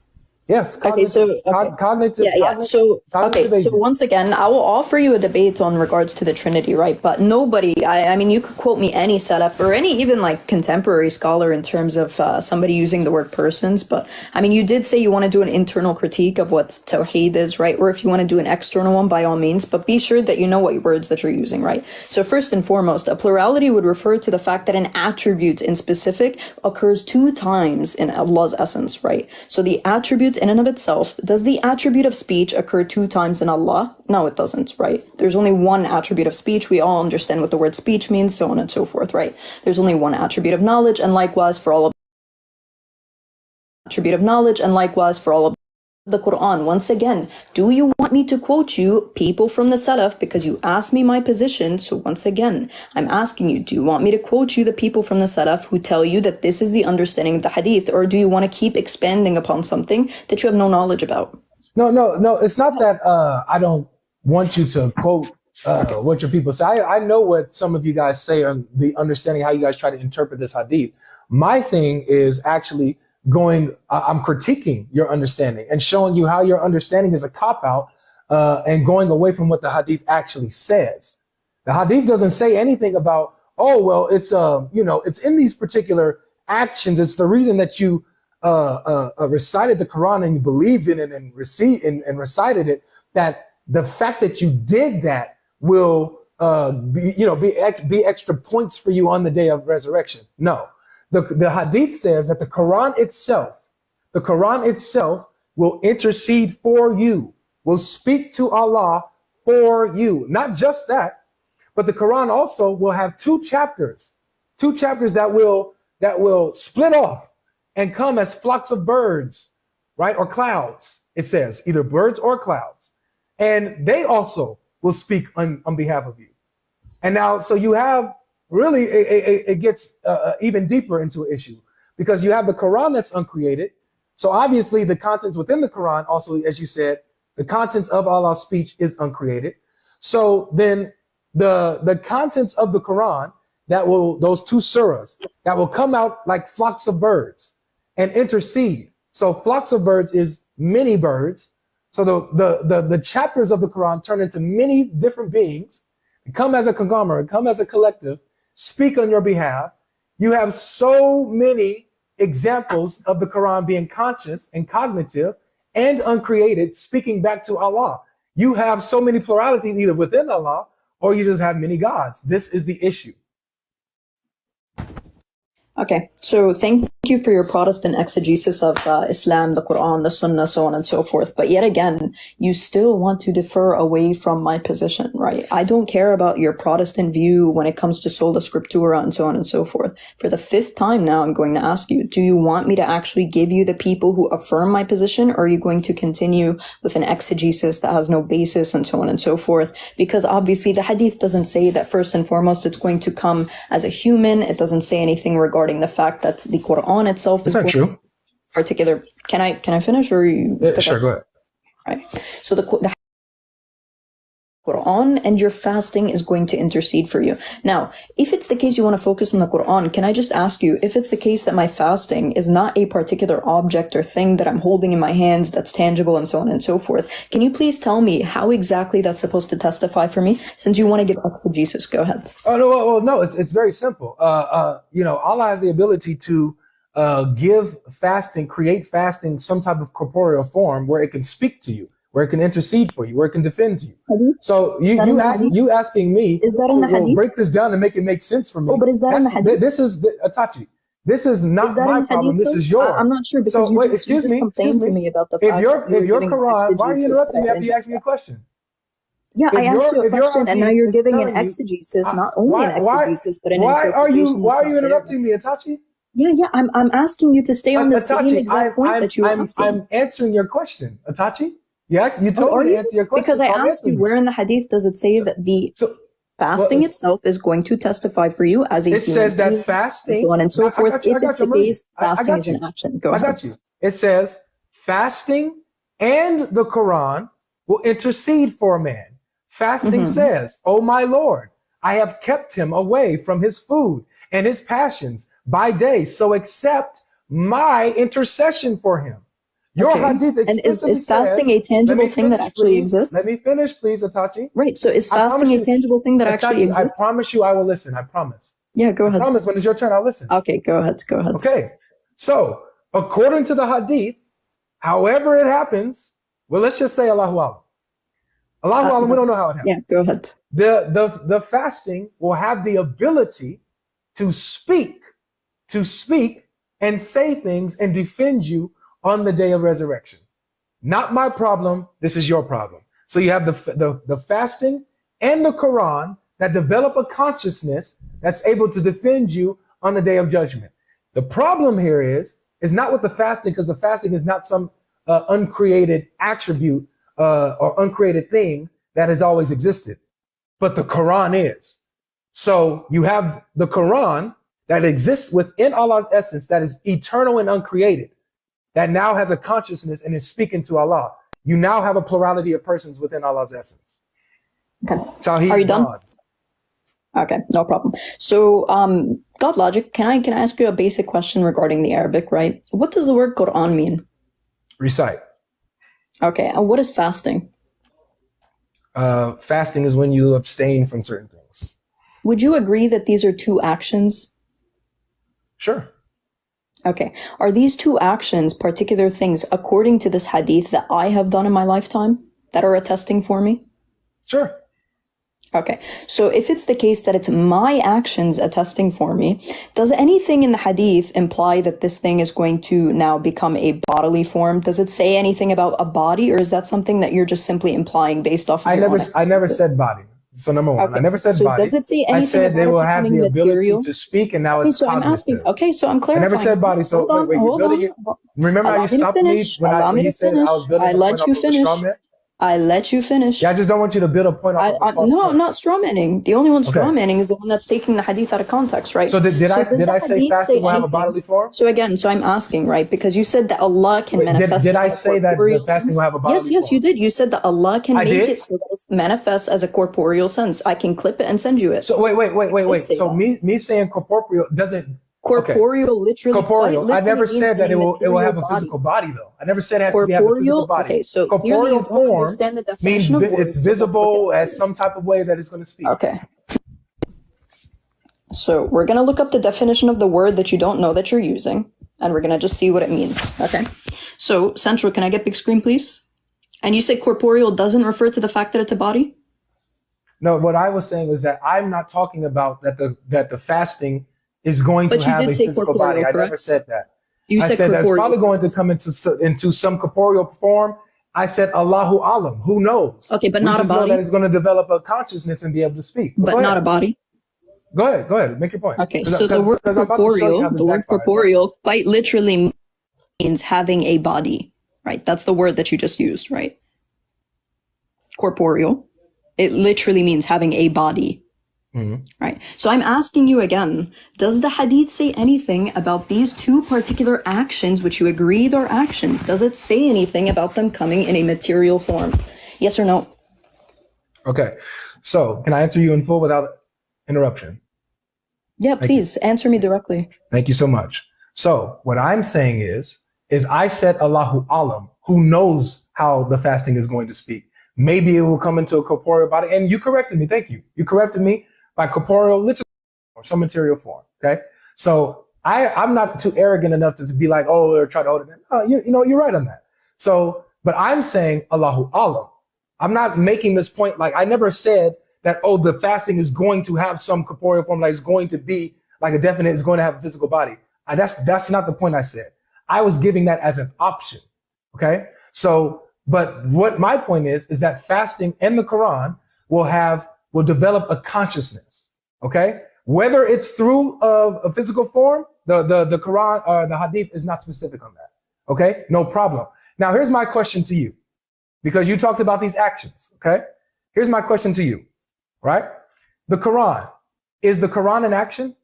Yes. Okay, so cognitive. yeah. So okay, so once again, I will offer you a debate on regards to the Trinity, right? But nobody, I mean, you could quote me any Salaf or any even like contemporary scholar in terms of somebody using the word persons. But I mean, you did say you want to do an internal critique of what Tawhid is, right? Or if you want to do an external one, by all means. But be sure that you know what words that you're using, right? So first and foremost, a plurality would refer to the fact that an attribute in specific occurs 2 times in Allah's essence, right? So the attribute in and of itself, does the attribute of speech occur 2 times in Allah? No, it doesn't, right? There's only one attribute of speech. We all understand what the word speech means, so on and so forth, right? There's only one attribute of knowledge, and likewise for all of the Quran. Once again, do you want me to quote you people from the Salaf because you asked me my position? So once again, I'm asking you, do you want me to quote you the people from the Salaf who tell you that this is the understanding of the Hadith, or do you want to keep expanding upon something that you have no knowledge about? No. It's not that I don't want you to quote what your people say. I know what some of you guys say on the understanding how you guys try to interpret this Hadith. My thing is actually I'm critiquing your understanding and showing you how your understanding is a cop-out and going away from what the Hadith actually says. The Hadith doesn't say anything about, oh, well, it's it's in these particular actions. It's the reason that you recited the Quran and you believed in it and recited it, that the fact that you did that will be extra points for you on the day of resurrection. No. The Hadith says that the Quran itself will intercede for you, will speak to Allah for you. Not just that, but the Quran also will have 2 chapters that will split off and come as flocks of birds, right? Or clouds, it says, either birds or clouds. And they also will speak on behalf of you. And now, so you have really, it gets even deeper into an issue because you have the Quran that's uncreated. So obviously the contents within the Quran also, as you said, the contents of Allah's speech is uncreated. So then the contents of the Quran those 2 surahs that will come out like flocks of birds and intercede. So flocks of birds is many birds. So the chapters of the Quran turn into many different beings, come as a conglomerate, come as a collective, speak on your behalf. You have so many examples of the Quran being conscious and cognitive and uncreated, speaking back to Allah. You have so many pluralities either within Allah or you just have many gods. This is the issue. Okay, so thank you for your Protestant exegesis of Islam, the Quran, the Sunnah, so on and so forth. But yet again, you still want to defer away from my position, right? I don't care about your Protestant view when it comes to sola scriptura and so on and so forth. For the 5th time now, I'm going to ask you, do you want me to actually give you the people who affirm my position, or are you going to continue with an exegesis that has no basis and so on and so forth? Because obviously the Hadith doesn't say that first and foremost it's going to come as a human. It doesn't say anything regarding the fact that the Quran itself is not true. Particular. Can I finish, or you? Yeah, sure, go ahead. Right. So the Quran and your fasting is going to intercede for you. Now, if it's the case you want to focus on the Quran, can I just ask you, if it's the case that my fasting is not a particular object or thing that I'm holding in my hands that's tangible and so on and so forth, can you please tell me how exactly that's supposed to testify for me? Since you want to give exegesis, go ahead. Oh, no, well, no, it's very simple. Allah has the ability to create fasting some type of corporeal form where it can speak to you, where it can intercede for you, where it can defend you. Hadith? So you asking me, is that in the Hadith? Break this down and make it make sense for me. Oh, but is that in the Hadith? This is Atachi. This is not my problem. This is yours. I'm not sure, because so, you just complained to me about the fact if your Quran, why are you interrupting me after you asked me a question? Yeah, I asked you a question, and now you're giving an exegesis, not only an exegesis, but an interpretation. Why are you interrupting me, Atachi? Yeah, I'm asking you to stay on the same exact point that you were asking. I'm answering your question, Atachi. You told me to answer your question. Because I asked you, where in the Hadith does it say that the... Fasting itself is going to testify for you as a It says that being, fasting, and so on and so forth. I got If it's you, the case, fasting got is you. an action. Go ahead. I got you. It says fasting and the Quran will intercede for a man. Fasting says, "Oh my Lord, I have kept him away from his food and his passions by day, so accept my intercession for him." Your hadith And explicitly is fasting says, a tangible thing that actually please. exists? Let me finish, please, Atachi. Right. So is I promise fasting a you- tangible thing that actually Atachi, I exists? promise you I will listen. I promise. Yeah, go I ahead. promise when it's your turn, I'll listen. Okay, go ahead. Go ahead. Okay. So, according to the hadith, however it happens, well, let's just say Allahu Alam. Allahu Alam, we don't know how it happens. Yeah, go ahead. The fasting will have the ability to speak and say things and defend you on the day of resurrection. Not my problem. This is your problem. So you have the fasting and the Quran that develop a consciousness that's able to defend you on the day of judgment. The problem here is not with the fasting, because the fasting is not some uncreated attribute or uncreated thing that has always existed, but the Quran is. So you have the Quran that exists within Allah's essence, that is eternal and uncreated, that now has a consciousness and is speaking to Allah. You now have a plurality of persons within Allah's essence. Okay. Tawhid, Are you done? God. Okay, no problem. So, God Logic, can I ask you a basic question regarding the Arabic, right? What does the word Quran mean? Recite. Okay, and what is fasting? Fasting is when you abstain from certain things. Would you agree that these are two actions? Sure. Okay. Are these two actions particular things, according to this hadith, that I have done in my lifetime that are attesting for me? Sure. Okay. So if it's the case that it's my actions attesting for me, does anything in the hadith imply that this thing is going to now become a bodily form? Does it say anything about a body, or is that something that you're just simply implying based off of I never said body. So number one, Okay. I never said So body. does it say anything I said they about will it have the becoming ability material? to speak, and now Okay, it's so I'm cognitive. asking. Okay, so I'm I clarifying. never said body. So Hold on, hold on. Remember how Allow you me to stopped me finish. when Allow me you to said finish. I was building I a point let off you of a finish. straw man? I let you finish. Yeah, I just don't want you to build a point off of a false No, point. I'm not strawmanning. The only one Okay. strawmanning is the one that's taking the hadith out of context, right? So did I say hadith fasting will have a anything? bodily form? So again, so I'm asking, right? Because you said that Allah can manifest. Did in I a say that corporeal the fasting sense. will have a bodily Yes, form? you did. You said that Allah can I make did? it so that it manifests as a corporeal sense. I can clip it and send you it. So wait. say So that. me saying corporeal doesn't. Corporeal, literally. Corporeal. quite I never literally said means that it will material have a body. physical body though. I never said it has to have a physical Corporeal. body. Okay, so clearly Corporeal you don't form understand the means definition of words, it's so let's look visible at it. as some type of way that it's going to speak. Okay. So we're going to look up the definition of the word that you don't know that you're using, and we're going to just see what it means. Okay. So, Central, can I get big screen, please? And you said corporeal doesn't refer to the fact that it's a body? No, what I was saying was that I'm not talking about that the fasting is going to have a physical body. I never said that. You I said said that's corporeal. probably going to come into some corporeal form. I said Allahu Alam. Who knows? Okay, but We not a just know body. that it's going to develop a consciousness and be able to speak. But go not ahead. a body. Go ahead. Make your point. Okay, so the word corporeal quite literally means having a body, right? That's the word that you just used, right? Corporeal. It literally means having a body, right? So I'm asking you again, does the hadith say anything about these two particular actions, which you agreed are actions? Does it say anything about them coming in a material form? Yes or no? Okay. So can I answer you in full without interruption? Yeah, please answer me directly. Thank you so much. So what I'm saying is I said Allahu Alam, who knows how the fasting is going to speak. Maybe it will come into a corporeal body. And you corrected me. Thank you. You corrected me by corporeal, literally, or some material form. Okay. So I'm not too arrogant enough to be like, oh, or try to hold it in. Oh, you're right on that. So, but I'm saying Allahu Alam. I'm not making this point. Like I never said that, oh, the fasting is going to have some corporeal form, like it's going to be like a definite, it's going to have a physical body. That's not the point I said. I was giving that as an option. Okay. So, but what my point is that fasting and the Quran will develop a consciousness. Okay. Whether it's through a physical form, the Quran or the Hadith is not specific on that. Okay. No problem. Now, here's my question to you, because you talked about these actions. Okay. Here's my question to you, right? the Quran. Is the Quran an action?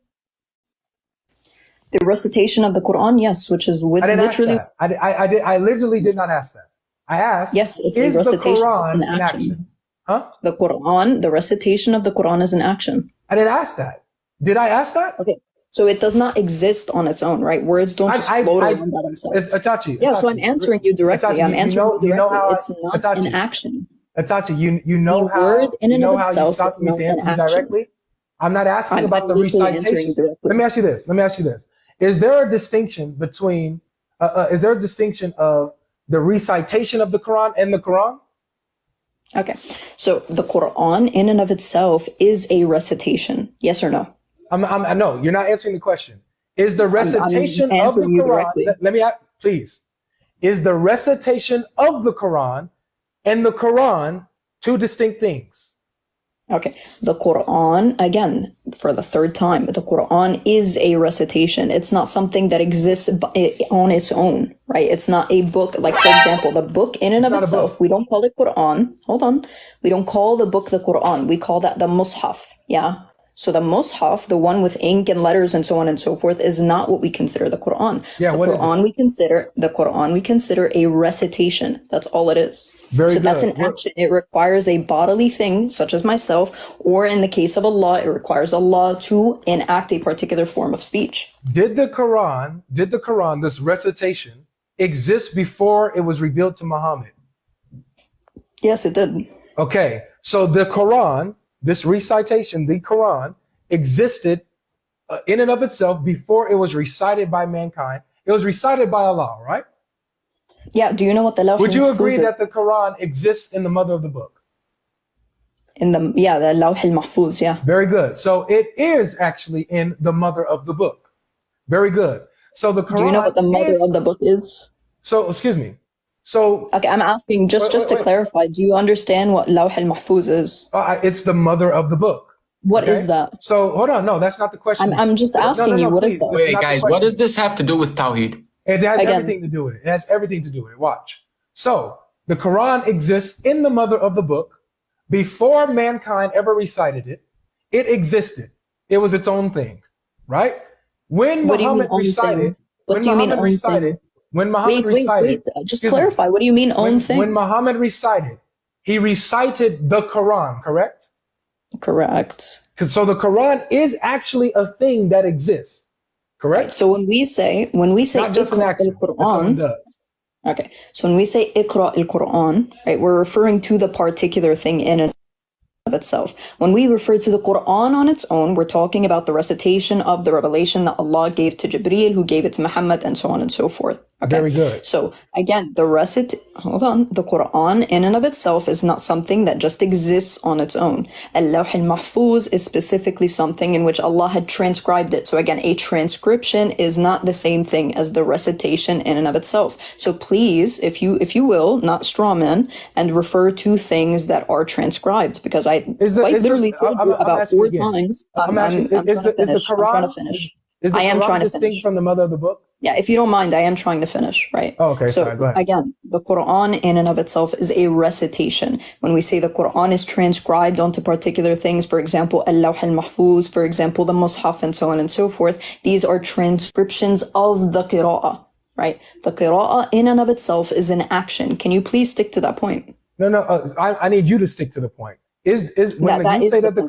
The recitation of the Quran, yes, which is with I didn't literally. ask that. I literally did not ask that. I asked, Yes, it's is a the recitation. It's Quran an action? Huh? The Quran, the recitation of the Quran is an action. I didn't ask that. Did I ask that? Okay. So it does not exist on its own, right? Words don't just float around by themselves. Atachi, Yeah, so I'm answering you directly. Atachi, I'm answering you directly. how it's not an action. Atachi, you know The how word in you and know of how you itself stopped is me not to an answer you action. directly? I'm not asking about the literally answering recitation. you directly. Let me ask you this. Is there a distinction between is there a distinction of the recitation of the Quran and the Quran? Okay. So the Quran in and of itself is a recitation. Yes or no? I know you're not answering the question. Is the recitation I'm of the answering you Quran? directly. Let me ask, please. Is the recitation of the Quran and the Quran two distinct things? Okay. The Quran, again, for the third time, the Quran is a recitation. It's not something that exists on its own, right? It's not a book. Like, for example, the book in and of itself, we don't call it Quran. Hold on. We don't call the book the Quran. We call that the Mus'haf. Yeah. So the Mus'haf, the one with ink and letters and so on and so forth, is not what we consider the Quran. Yeah, the what Quran is it? the Quran we consider a recitation. That's all it is. Very so good. That's an action. It requires a bodily thing, such as myself, or in the case of Allah, it requires Allah to enact a particular form of speech. Did the Quran, this recitation, exist before it was revealed to Muhammad? Yes, it did. Okay, so the Quran, this recitation, the Quran, existed in and of itself before it was recited by mankind. It was recited by Allah, right? Yeah, do you know what the Lawh Would you al-Mahfuz agree is? that the Quran exists in the mother of the book? The Lawh al-Mahfuz, yeah. Very good. So it is actually in the mother of the book. Very good. So the Quran. Do you know what the mother of the book is? So, excuse me. So. Okay, I'm asking just to clarify. Do you understand what Lawh al-Mahfuz is? It's the mother of the book. What is that? So hold on. No, that's not the question. I'm just asking you. What is that? Wait, guys, what does this have to do with Tawhid? It has everything to do with it. It has everything to do with it. Watch. So the Quran exists in the mother of the book before mankind ever recited it. It existed. It was its own thing, right? When Muhammad recited, What do you mean own thing? When Muhammad recited, wait. Just clarify. What do you mean own thing? When Muhammad recited, he recited the Quran, correct? Correct. So the Quran is actually a thing that exists, correct? Right. So when we say not just an action, Quran, does. Okay. So when we say Iqra al-Quran, right, we're referring to the particular thing in and of itself. When we refer to the Quran on its own, we're talking about the recitation of the revelation that Allah gave to Jibreel, who gave it to Muhammad, and so on and so forth. Okay? Very good. So again, the Quran in and of itself is not something that just exists on its own. Al-Lawh al-Mahfuz is specifically something in which Allah had transcribed it. So again, a transcription is not the same thing as the recitation in and of itself. So please, if you will, not strawman, and refer to things that are transcribed, because I literally told you about 4 times. I'm trying to finish. Is the Quran distinct from the mother of the book? Yeah, if you don't mind, I am trying to finish, right? Oh, okay, so sorry, go ahead. Again, the Quran in and of itself is a recitation. When we say the Quran is transcribed onto particular things, for example, Al-Lawh al-Mahfuz, for example, the Mus'haf, and so on and so forth, these are transcriptions of the Qira'ah, right? The Qira'ah in and of itself is an action. Can you please stick to that point? No, I need you to stick to the point. When you say that the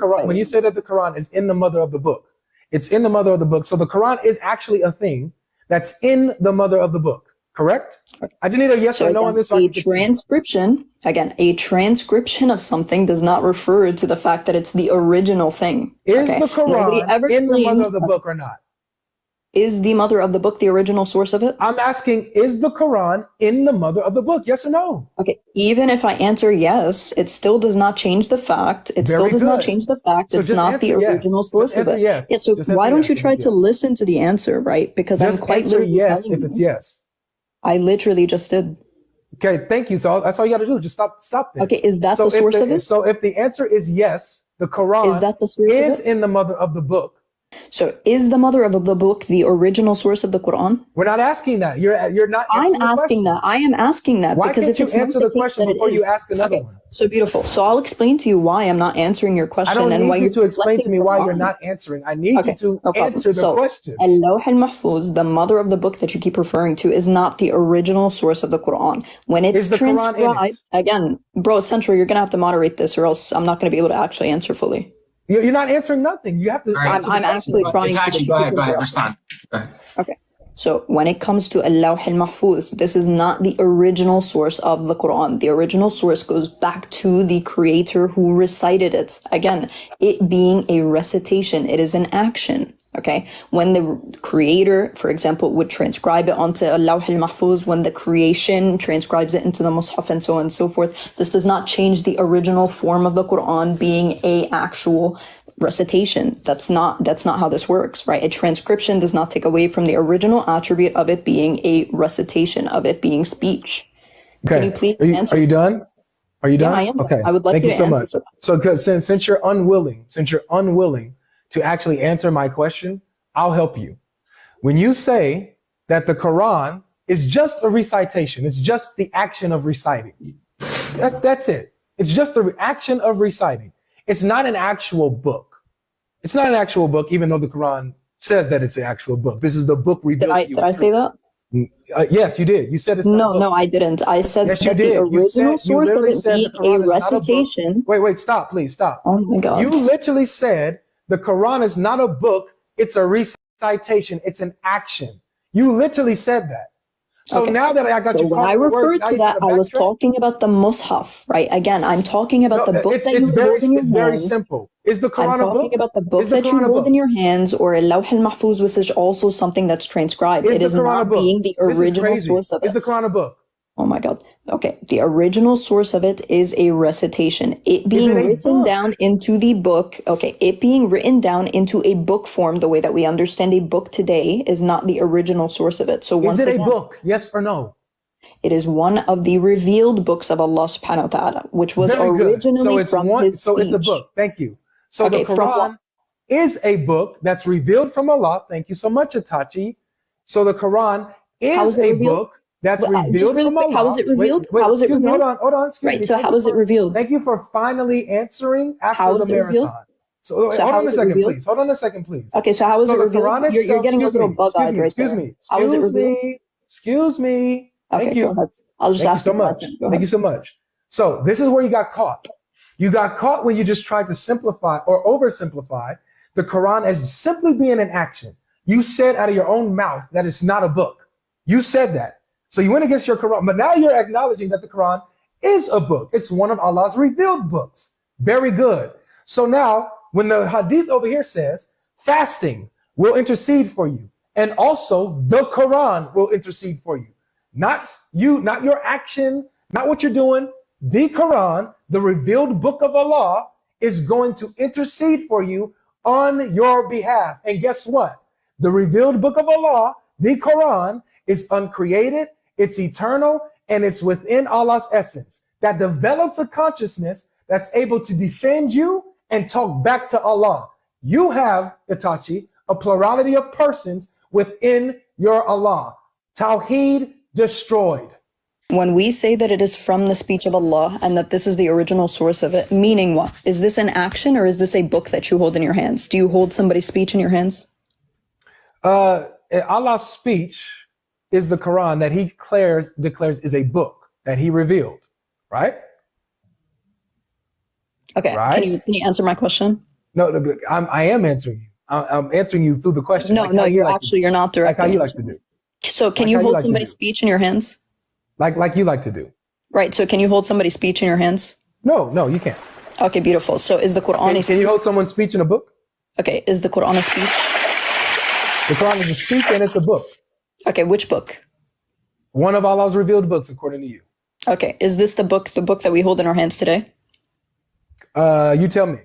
Quran is in the mother of the book, it's in the mother of the book. So the Quran is actually a thing that's in the mother of the book, correct? I just need a yes or no on this. A transcription of something does not refer to the fact that it's the original thing. Is the Quran in the mother of the book or not? Is the mother of the book the original source of it? I'm asking, is the Quran in the mother of the book? Yes or no? Okay, even if I answer yes, it still does not change the fact. It's not the original source of it. Yes. Yeah, so why don't you try to listen to the answer, right? Because I'm quite literally yes if it's yes. I literally just did. Okay, thank you. So that's all you got to do. Just stop there. Okay, is that the source of it? So if the answer is yes, the Quran is in the mother of the book. So is the mother of the book the original source of the Quran? We're not asking that. You're not I'm answering the asking question. that. I am asking that Why because can't if you it's not answer the the case question that it before you is, ask another okay, one? so beautiful. So I'll explain to you why I'm not answering your I question don't and why need you you're to explain to deflecting me from why you're mine. not answering. I need you Okay, to no problem. answer the So question. Al-Lawh al-Mahfuz, the mother of the book that you keep referring to, is not the original source of the Quran. When it's Is the Quran in transcribed, it? again, bro, Central, you're gonna have to moderate this, or else I'm not gonna be able to actually answer fully. You're not answering nothing. You have to All right. answer the I'm question. actually trying to, Itachi, but go you keep ahead. Go ahead. interrupting. Respond. Go ahead. Okay. So when it comes to Al-Lawh al-Mahfuz, this is not the original source of the Quran. The original source goes back to the creator who recited it. Again, it being a recitation, it is an action. Okay. When the creator, for example, would transcribe it onto Al-Lawh al-Mahfuz, when the creation transcribes it into the Mus'haf and so on and so forth, this does not change the original form of the Quran being a actual recitation. That's not how this works, right? A transcription does not take away from the original attribute of it being a recitation, of it being speech. Can you please answer? Are you done? Are you Yeah, done? I am. Okay. I would like Thank you you to so answer much. for that. So, because since you're unwilling to actually answer my question, I'll help you. When you say that the Quran is just a recitation, it's just the action of reciting. That's it. It's just the action of reciting. It's not an actual book. It's not an actual book, even though the Quran says that it's an actual book. This is the book revealed to you. Did I say that? Yes, you did. You said it's not a book. No, I didn't. I said Yes, you that the did. original You source of literally it said being the a Quran is not a book. recitation. Wait, stop, please, stop. Oh my God. You literally said the Quran is not a book, it's a recitation, it's an action. You literally said that. So Okay. now that I got So you when caught I in your words, referred now to you that, gotta I was backtrack? talking about the Mus'haf, right? Again, I'm talking about No, the book that you hold in your it's very hands. simple. Is the I'm Quran a talking book? about the book Is the that you Quran a hold in book? your hands, or Al-Lawh al-Mahfuz, which is also something that's transcribed. Is It the is Quran a not book? being the This is original crazy. source of Is it. the Quran a book? Oh my God. Okay. The original source of it is a recitation. It being it a written book? down into the book. Okay. It being written down into a book form, the way that we understand a book today, is not the original source of it. So once Is it a again, book? Yes or no? it is one of the revealed books of Allah subhanahu wa ta'ala, which was Very good. originally from his So it's a speech. book. Thank you. So the Okay. From what? Quran is a book that's revealed from Allah. Thank you so much, Itachi. So the Quran How is is it a revealed? book that's Just revealed really from quick, how is Allah. it revealed? How is it Excuse me. revealed? Hold on. Excuse Right. me. So how is it revealed? Thank you for finally answering after How the is it revealed? marathon. So wait, So hold how on a is it second, revealed? please. Hold on a second, please. Okay, so how is So it the revealed? Quran You're itself, getting a little bug-eyed right there. How is it revealed? excuse me. Okay, Thank you. go ahead. I'll just Thank you ask so you a much. question. Go Thank you ahead. so much. So this is where you got caught. You got caught when you just tried to simplify or oversimplify the Quran as simply being an action. You said out of your own mouth that it's not a book. You said that. So you went against your Quran, but now you're acknowledging that the Quran is a book. It's one of Allah's revealed books. Very good. So now when the hadith over here says fasting will intercede for you, and also the Quran will intercede for you. Not you, not your action, not what you're doing. The Quran, the revealed book of Allah, is going to intercede for you on your behalf. And guess what? The revealed book of Allah, the Quran, is uncreated, it's eternal, and it's within Allah's essence that develops a consciousness that's able to defend you and talk back to Allah. You have, Itachi, a plurality of persons within your Allah. Tawhid destroyed. When we say that it is from the speech of Allah and that this is the original source of it, meaning what? Is this an action or is this a book that you hold in your hands? Do you hold somebody's speech in your hands? Allah's speech is the Quran that he declares is a book that he revealed, right? Okay, right? Can you answer my question? No, I am answering you. I'm answering you through the question. No, you're not directly like how you like to do. So can you hold somebody's speech in your hands? Like you like to do. Right, so can you hold somebody's speech in your hands? No, you can't. Okay, beautiful. So is the Quran Can you hold someone's speech in a book? Okay, is the Quran a speech? The Quran is a speech and it's a book. Okay, which book? One of Allah's revealed books, according to you. Okay, is this the book that we hold in our hands today? You tell me.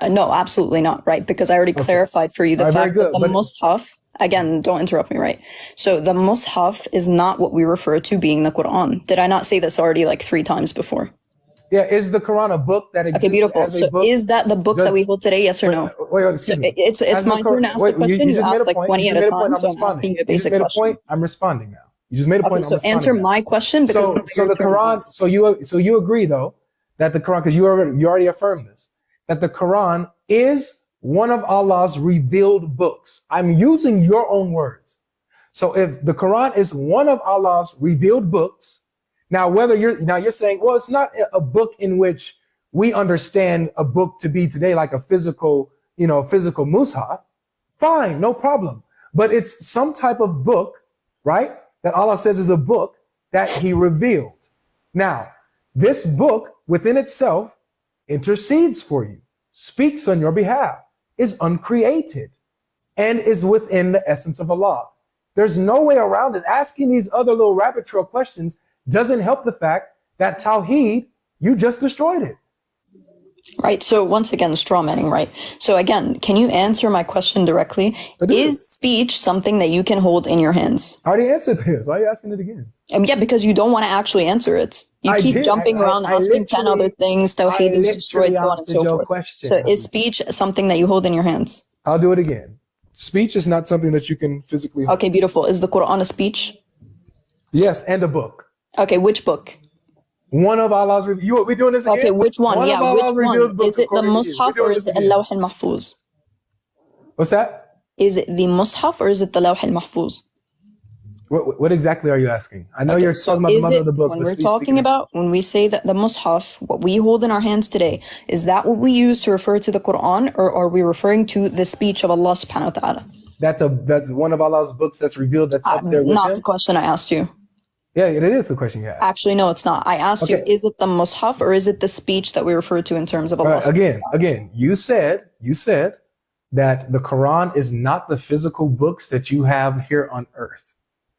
No, absolutely not, right? Because I already clarified for you the fact that the Mus'haf, again, don't interrupt me, right? So the Mus'haf is not what we refer to being the Quran. Did I not say this already like 3 times before? Yeah, is the Quran a book that exists? Okay, beautiful. As a So book? is that the book that we hold today? Yes or no? Wait, So excuse me. it's my turn to ask the question. You just made asked a like point. 20 You at just a made a point. time, I'm so I'm responding. asking you a You just basic made a question. point. I'm responding now. You just made a point. Okay, I'm so responding answer now. my question because now So your the turn Quran. is. So you agree though that the Quran, because you already affirmed this, that the Quran is one of Allah's revealed books. I'm using your own words. So if the Quran is one of Allah's revealed books, now you're saying, well, it's not a book in which we understand a book to be today like a physical mushaf. Fine, no problem. But it's some type of book, right? That Allah says is a book that He revealed. Now, this book within itself intercedes for you, speaks on your behalf, is uncreated, and is within the essence of Allah. There's no way around it. Asking these other little rabbit trail questions doesn't help the fact that Tawhid, you just destroyed it. Right. So once again, straw manning, right? So again, can you answer my question directly? Is speech something that you can hold in your hands? I already answered this. Why are you asking it again? Yeah, because you don't want to actually answer it. You keep jumping around, asking 10 other things. Tawhid is destroyed, so on and so forth. So is speech something that you hold in your hands? I'll do it again. Speech is not something that you can physically hold. Okay, beautiful. Is the Quran a speech? Yes, and a book. Okay, which book? One of Allah's we're doing this again? Okay, which one? Which one? Is it the Mus'haf or is it Al-Lawh al-Mahfuz? What's that? Is it the Mus'haf or is it the Lawh al-Mahfuz? What exactly are you asking? I know you're talking about the mother of the book. When we say that the Mus'haf, what we hold in our hands today, is that what we use to refer to the Quran, or are we referring to the speech of Allah subhanahu wa ta'ala? That's one of Allah's books that's revealed, that's up there with Not Him? the question I asked you. Yeah, it is the question you asked. Actually, no, it's not. I asked you, is it the Mus'haf or is it the speech that we refer to in terms of Allah? Again, you said that the Quran is not the physical books that you have here on earth.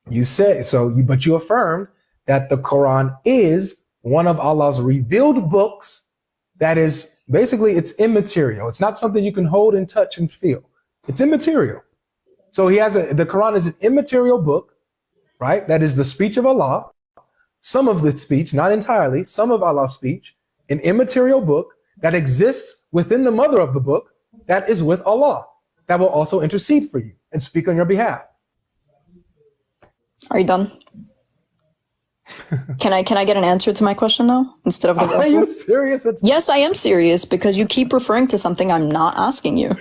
You said so, but you affirmed that the Quran is one of Allah's revealed books that is basically, it's immaterial. It's not something you can hold and touch and feel. It's immaterial. So the Quran is an immaterial book, right? That is the speech of Allah. Some of the speech, not entirely, some of Allah's speech, an immaterial book that exists within the mother of the book that is with Allah, that will also intercede for you and speak on your behalf. Are you done? Can I get an answer to my question though, instead of the Are you serious? Yes, I am serious, because you keep referring to something I'm not asking you.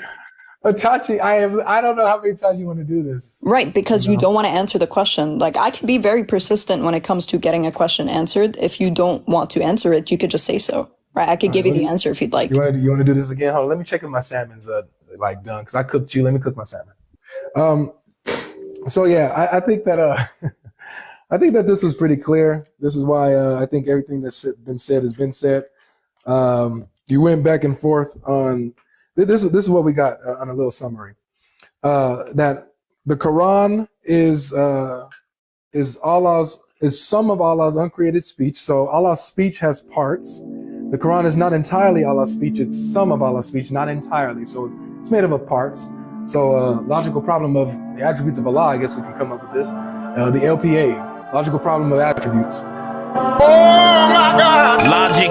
Tachi, I don't know how many times you want to do this. Right, because you don't want to answer the question. Like, I can be very persistent when it comes to getting a question answered. If you don't want to answer it, you could just say so. Right, I could give you the answer if you'd like. You want to do this again? Hold on, let me check if my salmon's done, because I cooked you. Let me cook my salmon. So yeah, I think that I think that this was pretty clear. This is why I think everything that's been said has been said. You went back and forth on this. This is what we got on a little summary. That the Quran is some of Allah's uncreated speech. So Allah's speech has parts. The Quran is not entirely Allah's speech. It's some of Allah's speech, not entirely. So it's made up of parts. So logical problem of the attributes of Allah, I guess we can come up with this. The LPA, logical problem of attributes. Oh my God! Logic.